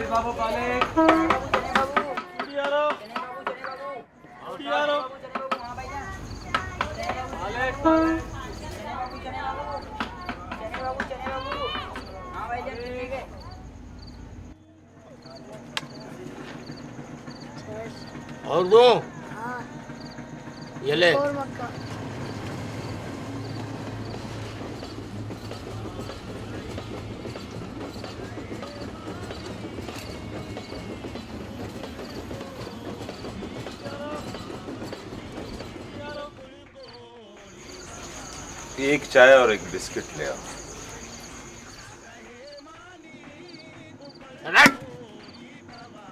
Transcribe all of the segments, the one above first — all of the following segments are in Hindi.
बाबू काले यारो यारो काले और दो हाँ ये ले। और मक्का। एक चाय और एक बिस्किट ले आओ। रट!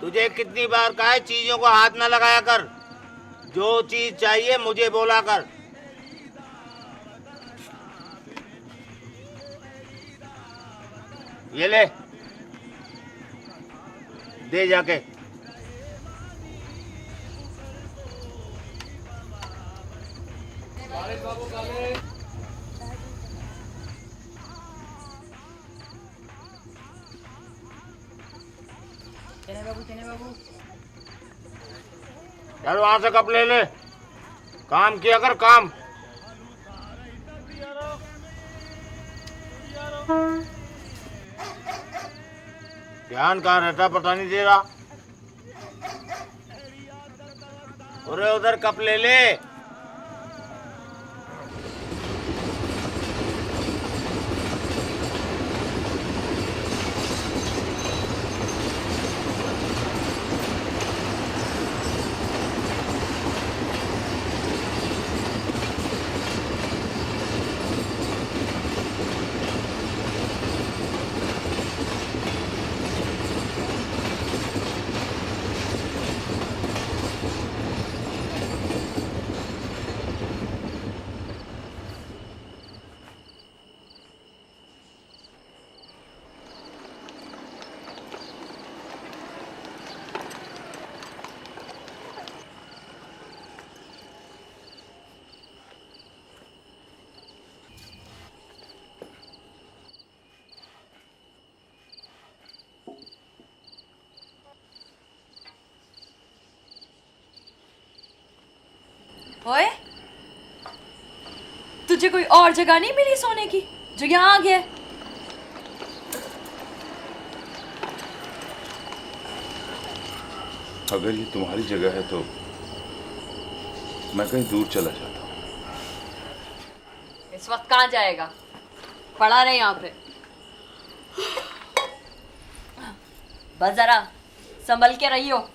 तुझे कितनी बार कहा है चीजों को हाथ न लगाया कर। जो चीज चाहिए मुझे बोला कर। ये ले, दे जाके। बाबू काले चल वहां से कप ले ले। काम किया कर काम। ध्यान कहाँ रहता पता नहीं तेरा। अरे उधर कप ले ले। ओए, तुझे कोई और जगह नहीं मिली सोने की जो यहाँ आ गया है? अगर ये तुम्हारी जगह है तो मैं कहीं दूर चला जाता हूँ। इस वक्त कहाँ जाएगा? पड़ा रहे यहाँ पे। बस जरा संभल के रहियो।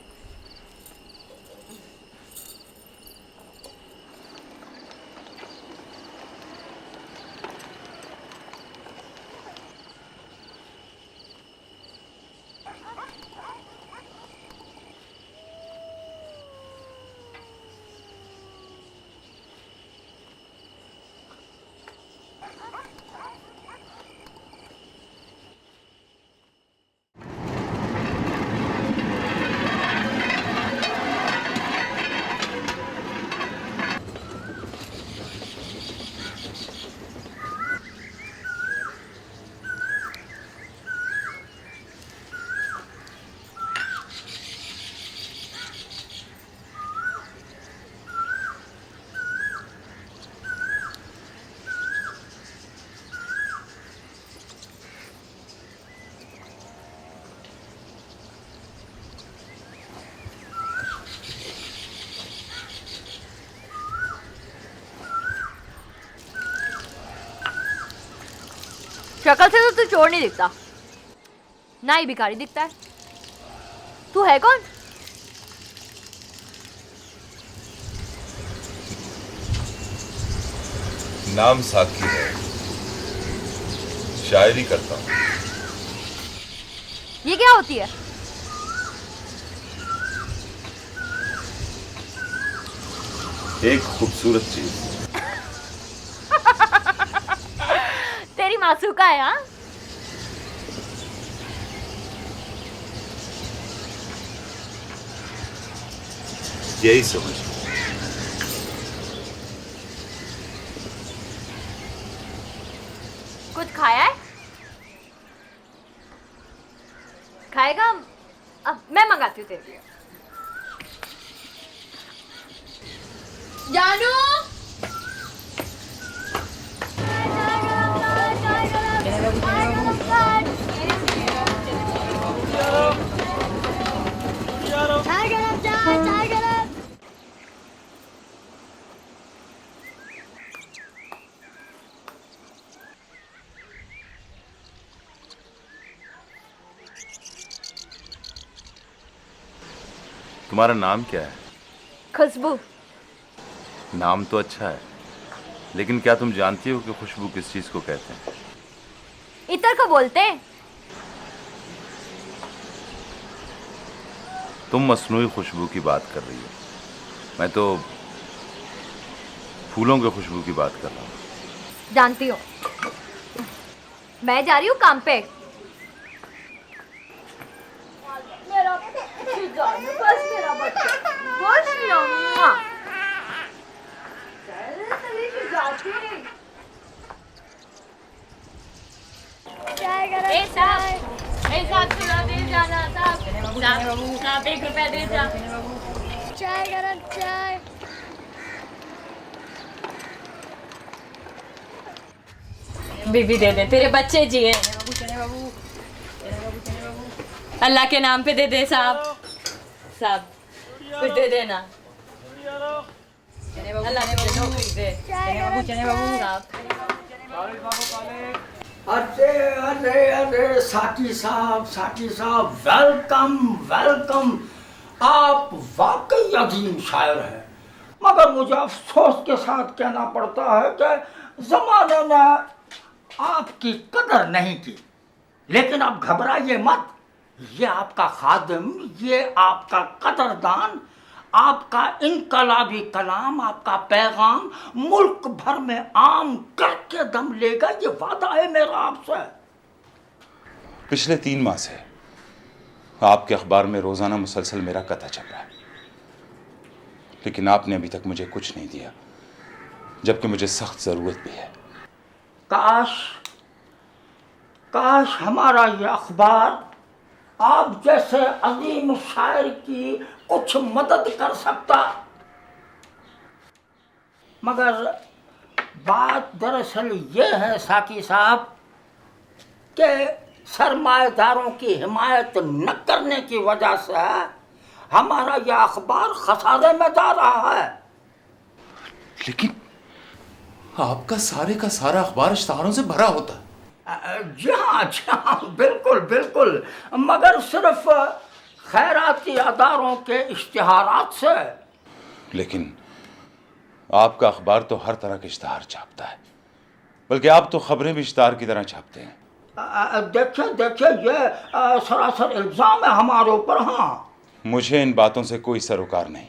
शक्ल से तो तू चोर नहीं दिखता, ना ही भिखारी दिखता है। तू है कौन? नाम साकी है, शायरी करता हूँ। ये क्या होती है? एक खूबसूरत चीज। तेरी मासूका है हाँ? यही समझ। कुछ खाया है? खाएगा? मैं मंगाती हूँ तेरे लिए। जानू तुम्हारा नाम क्या है? खुशबू। नाम तो अच्छा है, लेकिन क्या तुम जानती हो कि खुशबू किस चीज को कहते हैं? इतर को बोलते हैं। तुम मसनूई खुशबू की बात कर रही हो, मैं तो फूलों के खुशबू की बात कर रहा हूँ। जानती हूँ, मैं जा रही हूँ काम पे। मेरा बस मेरा बच्चा, बस ना। साहब थोड़ा देर जाना। साहब 1 रुपया दे जा। चाय गरम चाय। बीबी दे दे, तेरे बच्चे जिए। अल्लाह के नाम पे दे दे साहब। साहब कुछ दे देना। अल्लाह ने मुझे नौकरी दे। साहब अरे अरे अरे साकी साहब वेलकम वेलकम। आप वाकई अजीम शायर हैं, मगर मुझे अफसोस के साथ कहना पड़ता है कि जमाने ने आपकी कदर नहीं की। लेकिन अब घबराइए मत, ये आपका खादिम, ये आपका कदरदान, आपका इनकलाबी कलाम, आपका पैगाम मुल्क भर में आम करके दम लेगा, ये वादा है मेरा आपसे। पिछले 3 माह से आपके अखबार में रोजाना मुसलसल मेरा कथा छप रहा है, लेकिन आपने अभी तक मुझे कुछ नहीं दिया, जबकि मुझे सख्त जरूरत भी है। काश काश हमारा ये अखबार आप जैसे अजीम शायर की कुछ मदद कर सकता, मगर बात दरअसल ये है साकी साहब कि सरमाएदारों की हिमायत न करने की वजह से हमारा यह अखबार खसारे में जा रहा है। लेकिन आपका सारे का सारा अखबार इश्तहारों से भरा होता है। जी हाँ बिल्कुल बिल्कुल, मगर सिर्फ खैराती अदारों के इश्तिहारात से। लेकिन आपका अखबार तो हर तरह के इश्तहार छापता है, बल्कि आप तो खबरें भी इश्तहार की तरह छापते हैं। देखिए ये सरासर इल्जाम है हमारे ऊपर। हाँ, मुझे इन बातों से कोई सरोकार नहीं,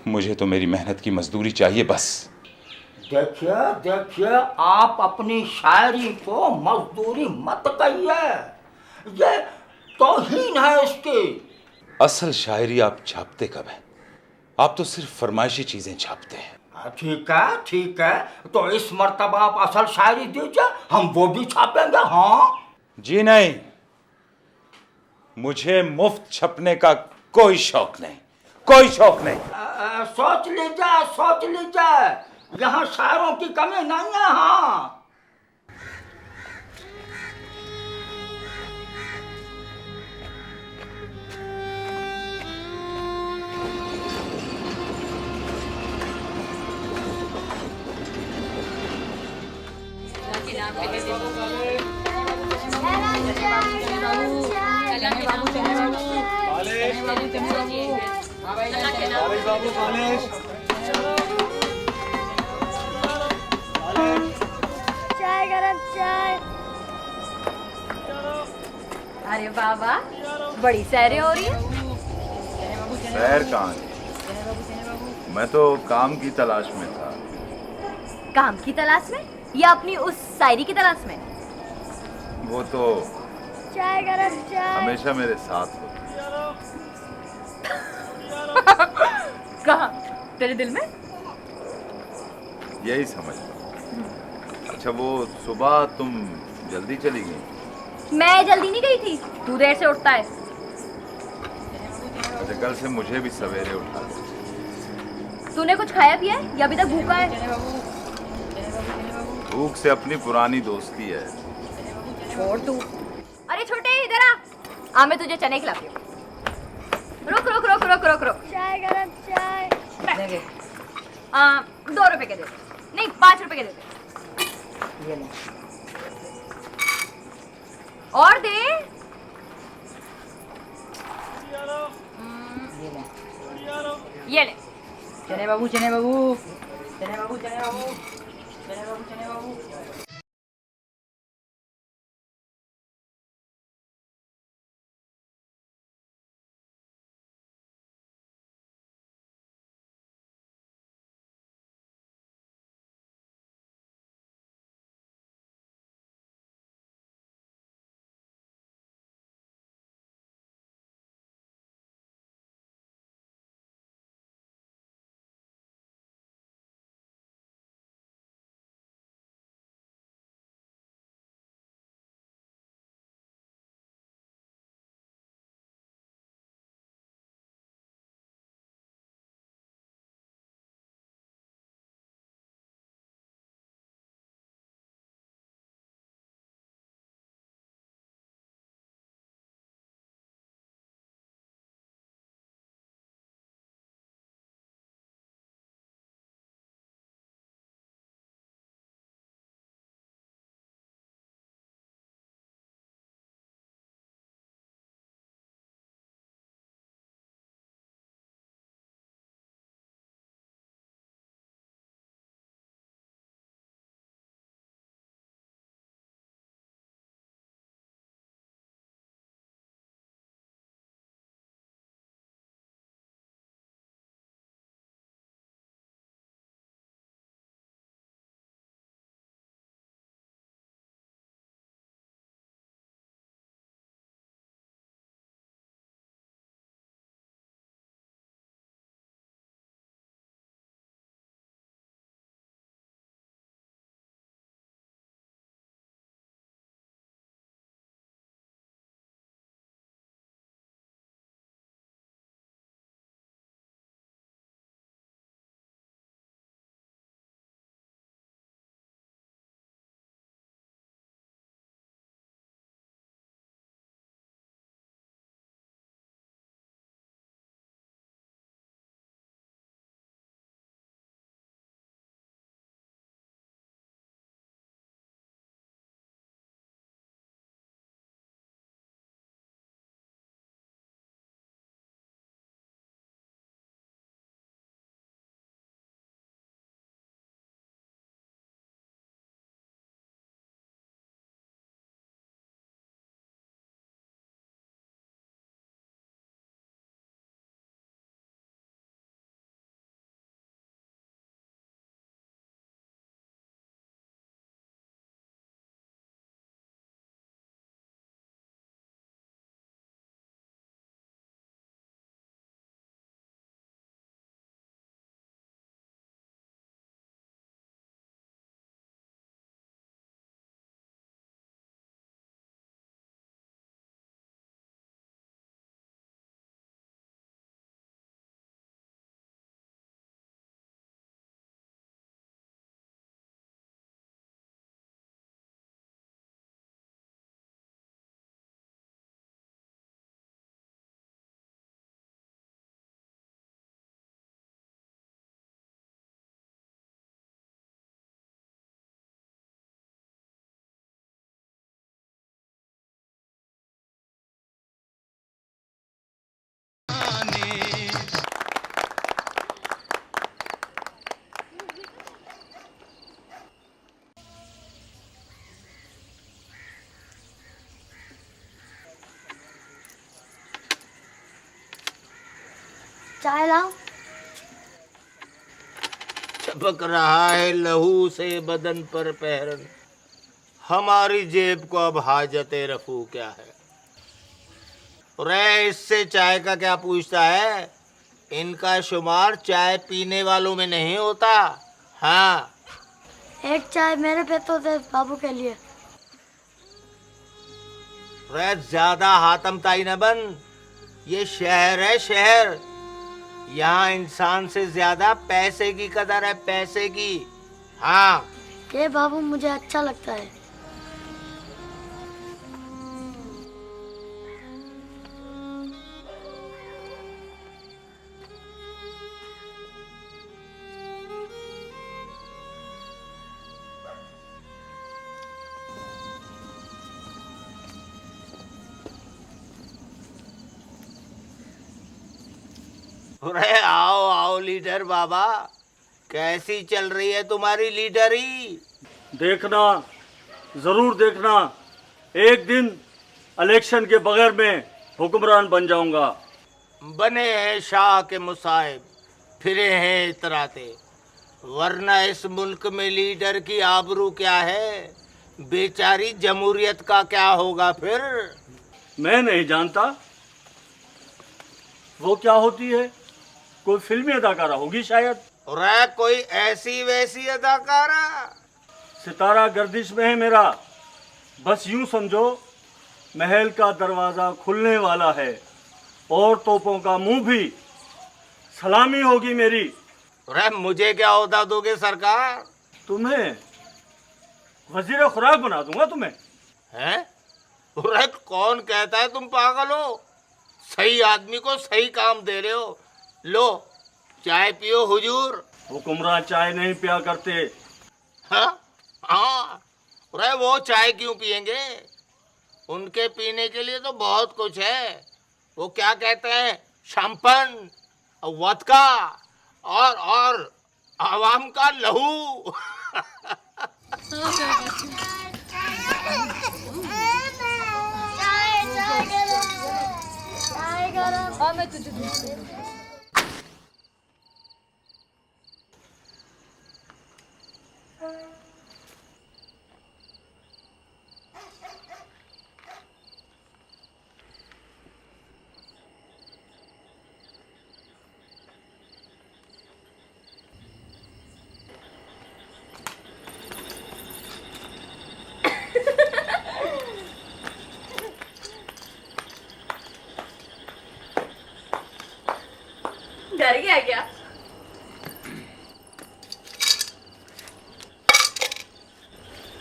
मुझे तो मेरी मेहनत की मजदूरी चाहिए बस। देखिए आप अपनी शायरी को मजदूरी मत कहिए, ये तौहीन है इसकी। असल शायरी आप छापते कब है? आप तो सिर्फ फरमाइशी चीजें छापते हैं। ठीक है, तो इस मर्तबा आप असल शायरी दीजिए, हम वो भी छापेंगे। हाँ जी नहीं, मुझे मुफ्त छपने का कोई शौक नहीं, कोई शौक नहीं। सोच लीजिए, यहाँ शायरों की कमी नहीं है। हाँ, चाय गरम चाय। अरे बाबा, बड़ी सैरें हो रही है। शहर कहाँ है? मैं तो काम की तलाश में था। काम की तलाश में या अपनी उस शायरी की तलाश में? वो तो चाय गरम चाय। हमेशा मेरे साथ होती। कहाँ? तेरे दिल में? यही समझ लो। अच्छा, वो सुबह तुम जल्दी चली गई? मैं जल्दी नहीं गई थी, तू देर से उठता है। कल से मुझे भी सवेरे उठा दे। तूने कुछ खाया पिया है या अभी तक भूखा है? भूख से अपनी पुरानी दोस्ती है। छोड़ तू। अरे छोटे इधर आ मैं तुझे चने खिलाती हूँ। रुक रुक रुक रुक रुक रुक। चाय गरम चाय। 2 रुपए के दे दे। नहीं 5 रुपए के दे दे। ये ले। और दे। ये ले। चने बाबू चने बाबू चने बाबू चने बाबू चने बाबू चने बाबू। चाय लाओ। चपक रहा है लहू से बदन पर पहरन, हमारी जेब को अब हाजते रफू क्या है। रे इससे चाय का क्या पूछता है? इनका शुमार चाय पीने वालों में नहीं होता। हाँ, एक चाय मेरे पे तो दे बाबू के लिए। रे ज्यादा हाथम ताई न बन, ये शहर है शहर। यहाँ इंसान से ज्यादा पैसे की कदर है, पैसे की। हाँ ये बाबू मुझे अच्छा लगता है। अरे आओ आओ लीडर बाबा, कैसी चल रही है तुम्हारी लीडरी? देखना, जरूर देखना, एक दिन इलेक्शन के बगैर मैं हुक्मरान बन जाऊंगा। बने हैं शाह के मुसाहिब, फिरे हैं इतराते, वरना इस मुल्क में लीडर की आबरू क्या है, बेचारी जमहूरियत का क्या होगा फिर? मैं नहीं जानता वो क्या होती है, कोई फिल्मी अदाकारा होगी शायद। और कोई ऐसी वैसी अदाकारा? सितारा गर्दिश में है मेरा। बस यूं समझो, महल का दरवाजा खुलने वाला है और तोपों का मुंह भी सलामी होगी मेरी। अरे मुझे क्या ओहदा दोगे सरकार? तुम्हें वजीर खुराक बना दूंगा तुम्हें। हैं? अरे कौन कहता है तुम पागल हो? सही आदमी को सही काम दे रहे हो। लो चाय पियो हुजूर। हुक्मरान चाय नहीं पिया करते। हाँ हाँ, अरे वो चाय क्यों पियेंगे? उनके पीने के लिए तो बहुत कुछ है। वो क्या कहते हैं, शैंपन, वोदका और आवाम का लहू। मैं तुझे डर गया क्या?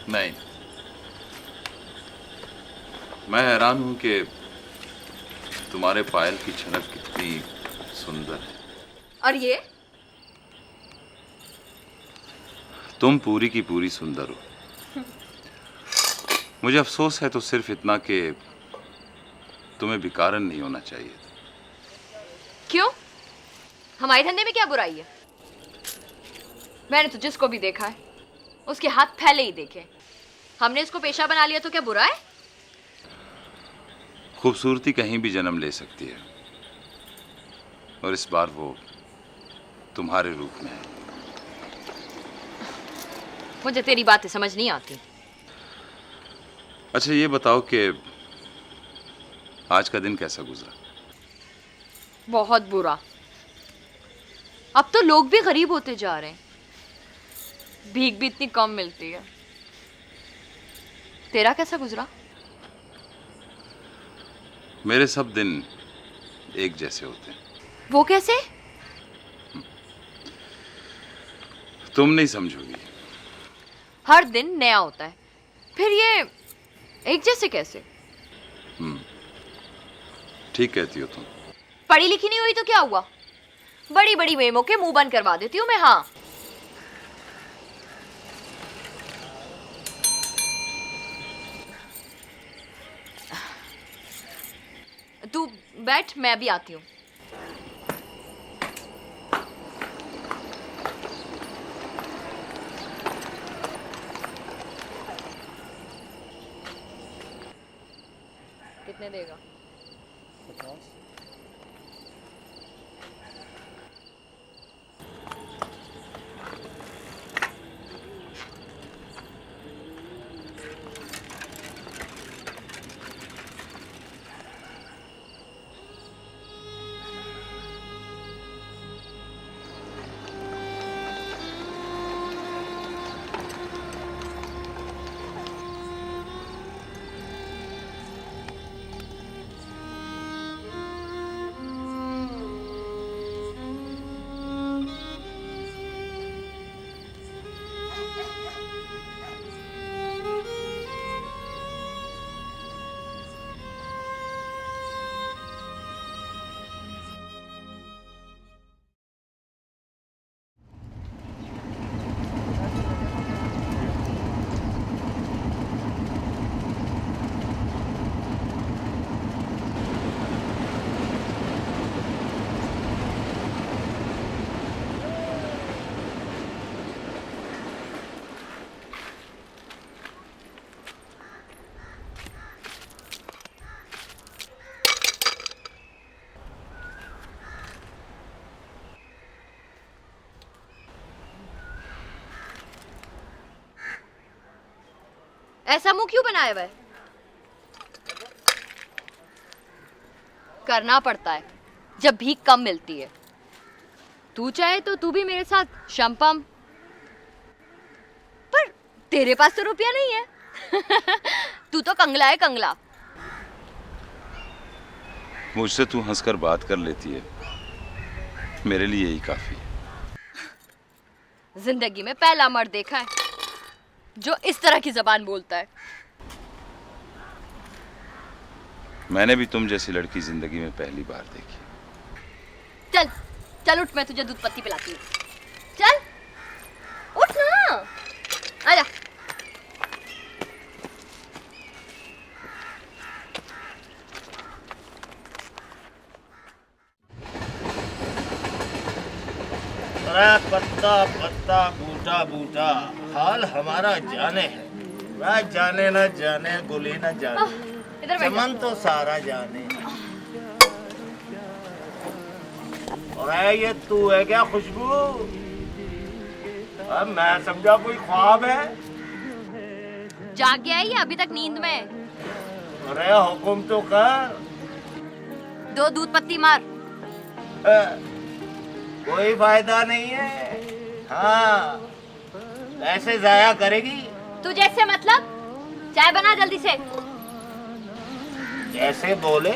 नहीं, मैं हैरान हूं कि तुम्हारे पायल की छनक कितनी सुंदर है। और ये? तुम पूरी की पूरी सुंदर हो। मुझे अफसोस है तो सिर्फ इतना कि तुम्हें बिकारन नहीं होना चाहिए। क्यों? हमारे धंधे में क्या बुराई है? मैंने तो जिसको भी देखा है उसके हाथ फैले ही देखे। हमने इसको पेशा बना लिया तो क्या बुरा है? खूबसूरती कहीं भी जन्म ले सकती है, और इस बार वो तुम्हारे रूप में है। मुझे तेरी बातें समझ नहीं आती। अच्छा ये बताओ कि आज का दिन कैसा गुजरा? बहुत बुरा। अब तो लोग भी गरीब होते जा रहे हैं, भीख भी इतनी कम मिलती है। तेरा कैसा गुजरा? मेरे सब दिन एक जैसे होते हैं। वो कैसे? तुम नहीं समझोगी। हर दिन नया होता है, फिर ये एक जैसे कैसे? ठीक कहती हो तुम। पढ़ी लिखी नहीं हुई तो क्या हुआ? बड़ी बड़ी मेमों के मुंह बंद करवा देती हूँ मैं। हाँ, तू बैठ, मैं भी आती हूँ। कितने देगा? 50। ऐसा मुंह क्यों बनाया हुआ है? करना पड़ता है जब भीख कम मिलती है। तू चाहे तो तू भी मेरे साथ शंपम, पर तेरे पास तो रुपया नहीं है। तू तो कंगला है, कंगला। मुझसे तू हंसकर बात कर लेती है, मेरे लिए यही काफी है। जिंदगी में पहला मर्द देखा है जो इस तरह की जबान बोलता है। मैंने भी तुम जैसी लड़की जिंदगी में पहली बार देखी। चल चल उठ, मैं तुझे दूध पत्ती पिलाती हूँ। चल उठ ना, आजा। अरे पत्ता पत्ता बूटा बूटा, हाल हमारा जाने है। वह जाने न जाने, गुली न जाने, इधर बैठ जा। चमन तो सारा जाने। अरे ये तू है क्या खुशबू? अब मैं समझा कोई ख्वाब है। जाग गया है या अभी तक नींद में? अरे हुक्म तो कर। 2 दूध पत्ती मार। कोई फायदा नहीं है। हाँ, ऐसे जाया करेगी? तुझे इससे मतलब? चाय बना जल्दी से। जैसे बोले।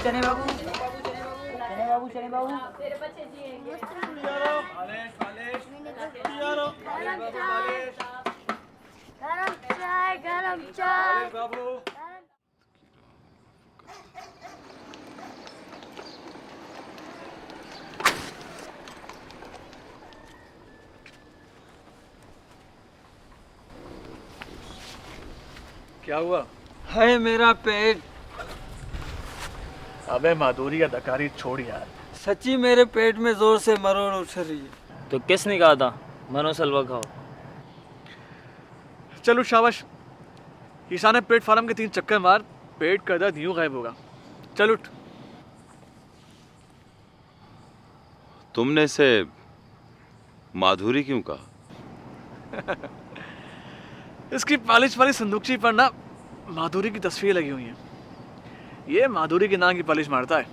चने बाबू, चने बाबू, चने बाबू। गरम चाय। क्या हुआ? है मेरा पेट। अबे माधुरी का दकारी छोड़ यार। सच्ची मेरे पेट में जोर से मरोड़ उठ रही है। तो किसने कहा था मनोसलवा खाओ? चलो शाबाश, ईशान पेट फार्म के 3 चक्कर मार, पेट का दर्द यूं गायब होगा। चल उठ। तुमने इसे माधुरी क्यों कहा? इसकी पालिश वाली संदूकची पर ना माधुरी की तस्वीर लगी हुई है। ये माधुरी के नाम की पालिश मारता है।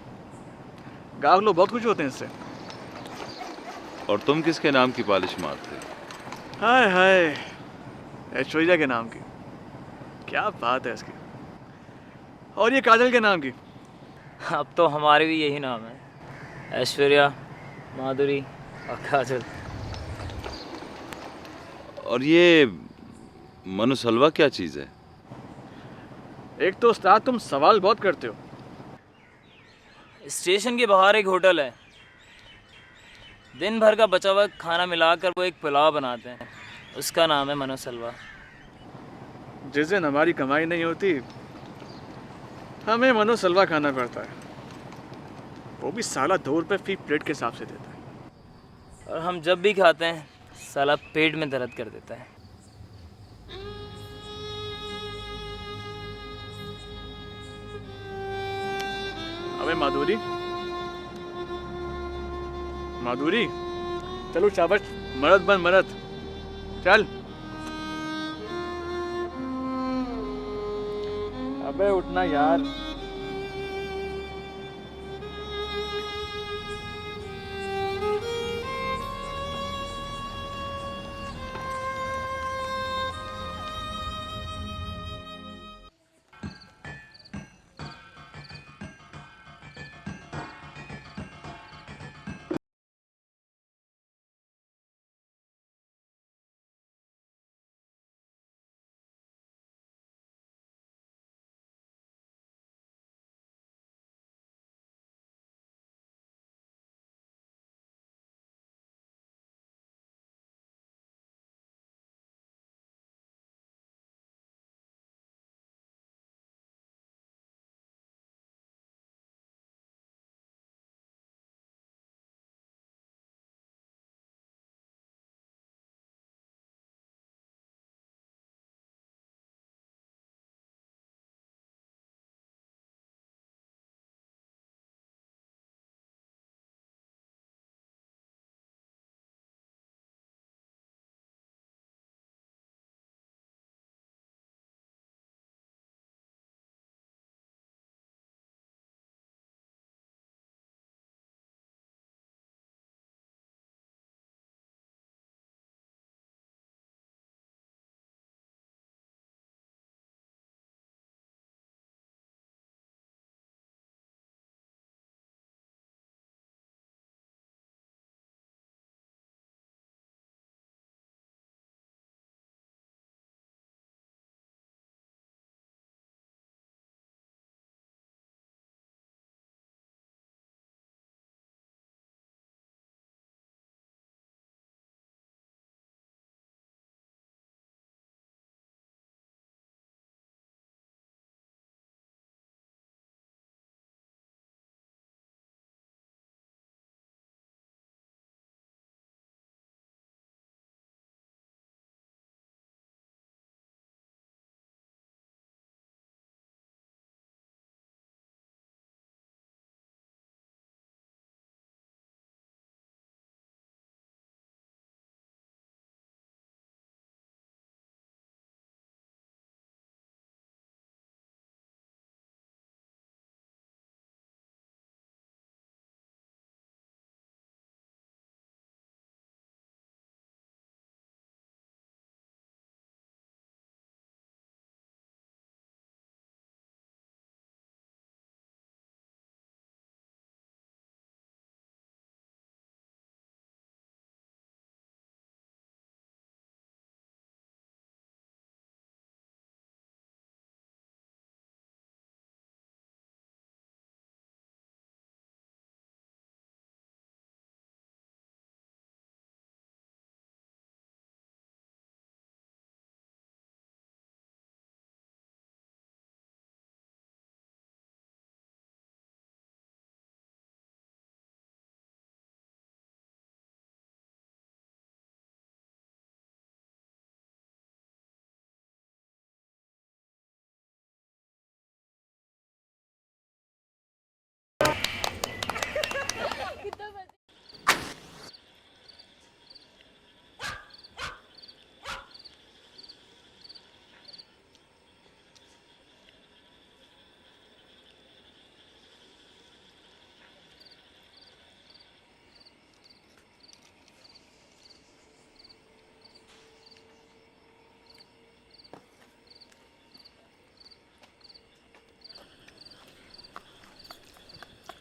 गाँव लोग बहुत खुश होते हैं इससे। और तुम किसके नाम की पालिश मारते? हाय हाय, ऐश्वर्या के नाम की। क्या बात है इसकी। और ये काजल के नाम की। अब तो हमारे भी यही नाम है, ऐश्वर्या, माधुरी और काजल। और ये मनुसलवा क्या चीज है? एक तो उस्ताद तुम सवाल बहुत करते हो। स्टेशन के बाहर एक होटल है, दिन भर का बचा हुआ खाना मिलाकर वो एक पुलाव बनाते हैं, उसका नाम है मनोसलवा। जिस दिन हमारी कमाई नहीं होती हमें मनोसलवा खाना पड़ता है, वो भी साला 2 रुपये फी प्लेट के हिसाब से देता है। और हम जब भी खाते हैं साला पेट में दर्द कर देता है। अबे माधुरी, माधुरी, चलो शाबाश, मरद बन मरद। चल। अबे उठना यार।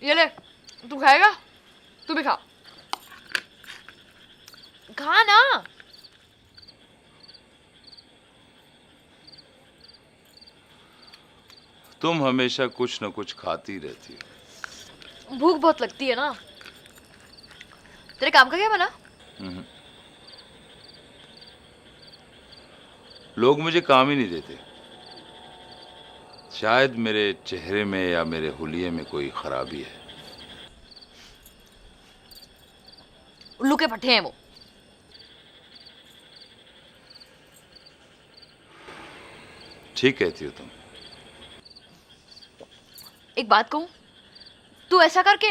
ये ले, तू खाएगा? तू भी खा। खा ना। तुम हमेशा कुछ न कुछ खाती रहती हो। भूख बहुत लगती है ना। तेरे काम का क्या बना? लोग मुझे काम ही नहीं देते। शायद मेरे चेहरे में या मेरे हुलिये में कोई खराबी है। उल्लू के पट्टे हैं वो। ठीक कहती हो तुम। एक बात कहूं, तू ऐसा करके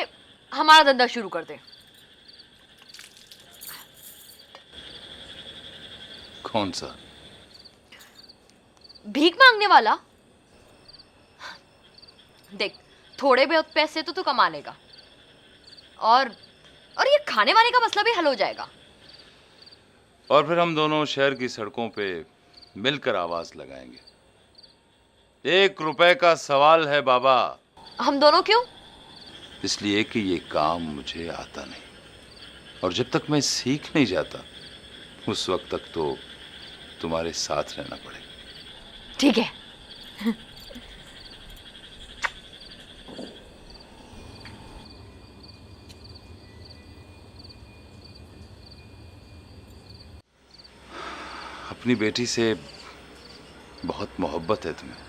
हमारा धंधा शुरू कर दे। कौन सा? भीख मांगने वाला। देख, थोड़े बहुत पैसे तो तू कमा लेगा और ये खाने वाने का मसला भी हल हो जाएगा। और फिर हम दोनों शहर की सड़कों पे मिलकर आवाज लगाएंगे। 1 रुपए का सवाल है बाबा। हम दोनों क्यों? इसलिए कि ये काम मुझे आता नहीं, और जब तक मैं सीख नहीं जाता उस वक्त तक तो तुम्हारे साथ रहना पड़ेगा। ठीक है। अपनी बेटी से बहुत मोहब्बत है तुम्हें।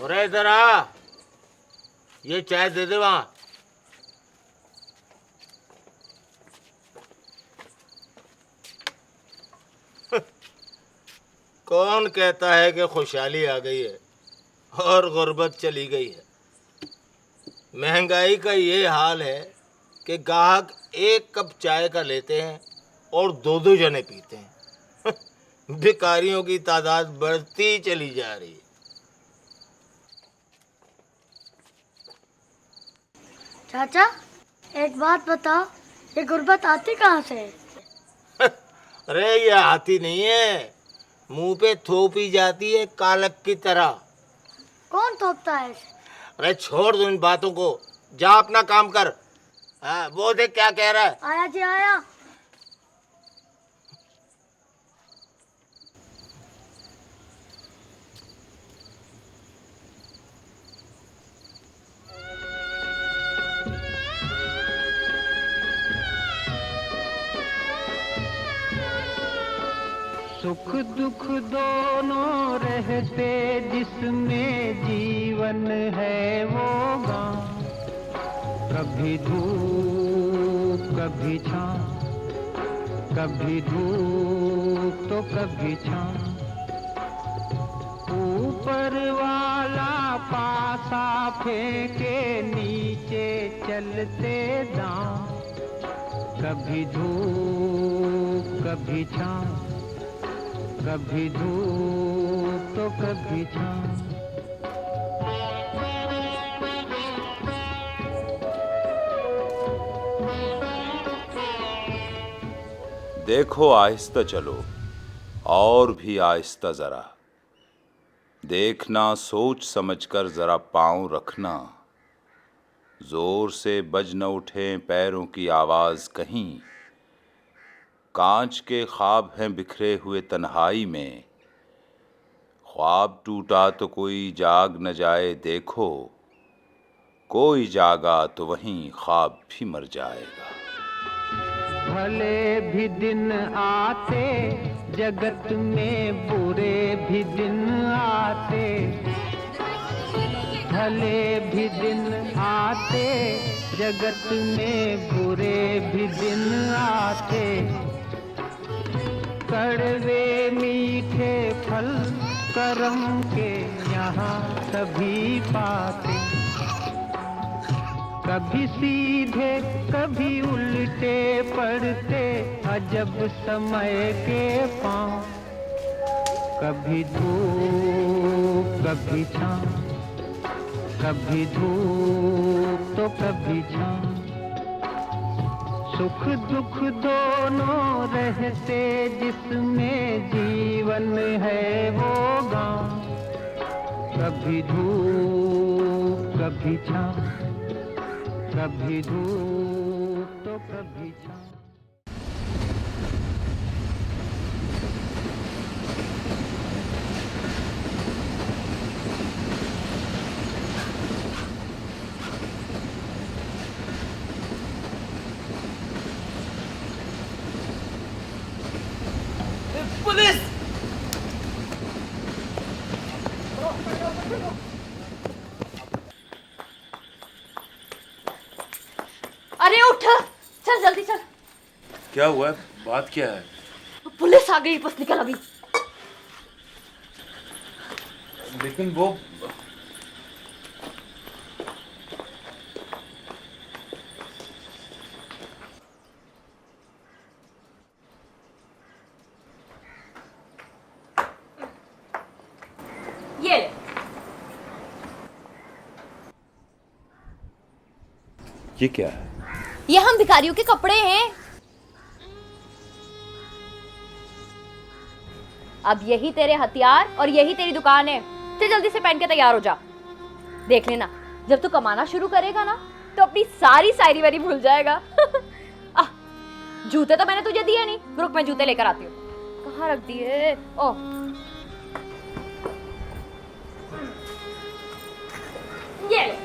अरे इधर आ, ये चाय दे दे वहां। कौन कहता है कि खुशहाली आ गई है और गुर्बत चली गई है? महंगाई का ये हाल है कि ग्राहक 1 कप चाय का लेते हैं और 2-2 जने पीते हैं। भिखारियों की तादाद बढ़ती चली जा रही है। चाचा, एक बात बताओ, ये गुर्बत आती कहाँ से है? अरे ये आती नहीं है, मुंह पे थोपी जाती है कालक की तरह। कौन थोपता है इसे? अरे छोड़ दो इन बातों को, जा अपना काम कर। हाँ, वो देख क्या कह रहा है। आया जी आया। सुख दुख दोनों रहते जिसमें जीवन है वो गाँव। कभी धूप कभी छाँव, कभी धूप तो कभी छाँव। ऊपर वाला पासा फेंके नीचे चलते दाँव। कभी धूप कभी छाँव, कभी धूप तो कभी छाँव। देखो आहिस्ता चलो, और भी आहिस्ता जरा। देखना सोच समझकर जरा पाँव रखना। जोर से बज न उठे पैरों की आवाज कहीं। कांच के ख्वाब हैं बिखरे हुए तन्हाई में। ख्वाब टूटा तो कोई जाग न जाए देखो। कोई जागा तो वहीं ख्वाब भी मर जाएगा। भले भी दिन आते जगत में, बुरे भी दिन आते। भले भी दिन आते जगत में, बुरे भी दिन आते। कड़वे मीठे फल करम के यहाँ सभी पाते, कभी सीधे कभी उल्टे पड़ते अजब समय के पाँव, कभी धूप कभी छाँव, कभी धूप तो कभी छाँव, सुख दुख दोनों रहते जिसमें जीवन है वो गाँव, कभी धूप कभी छाँव, कभी धूप तो कभी छाँव। पुलिस! अरे उठ, चल जल्दी चल। क्या हुआ है? बात क्या है? पुलिस आ गई, बस निकल अभी। लेकिन वो ये ले। ये क्या है? ये हम भिखारियों के कपड़े हैं। अब यही तेरे हथियार और यही तेरी दुकान है। तो जल्दी से पहन के तैयार हो जा। देख लेना, जब तू कमाना शुरू करेगा ना तो अपनी सारी शायरी वारी भूल जाएगा। जूते तो मैंने तुझे दिए नहीं, रुक मैं जूते लेकर आती हूँ। कहाँ रख दिए? ओह, ये ले।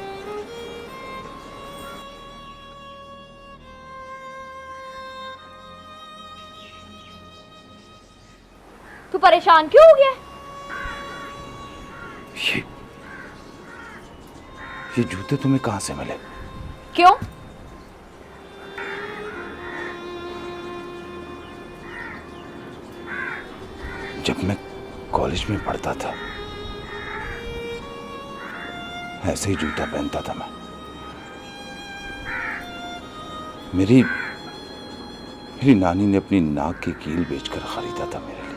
तू परेशान क्यों हो गया? ये जूते तुम्हें कहाँ से मिले? क्यों? जब मैं कॉलेज में पढ़ता था ऐसे ही जूता पहनता था मैं। मेरी नानी ने अपनी नाक की कील बेचकर खरीदा था मेरे लिए।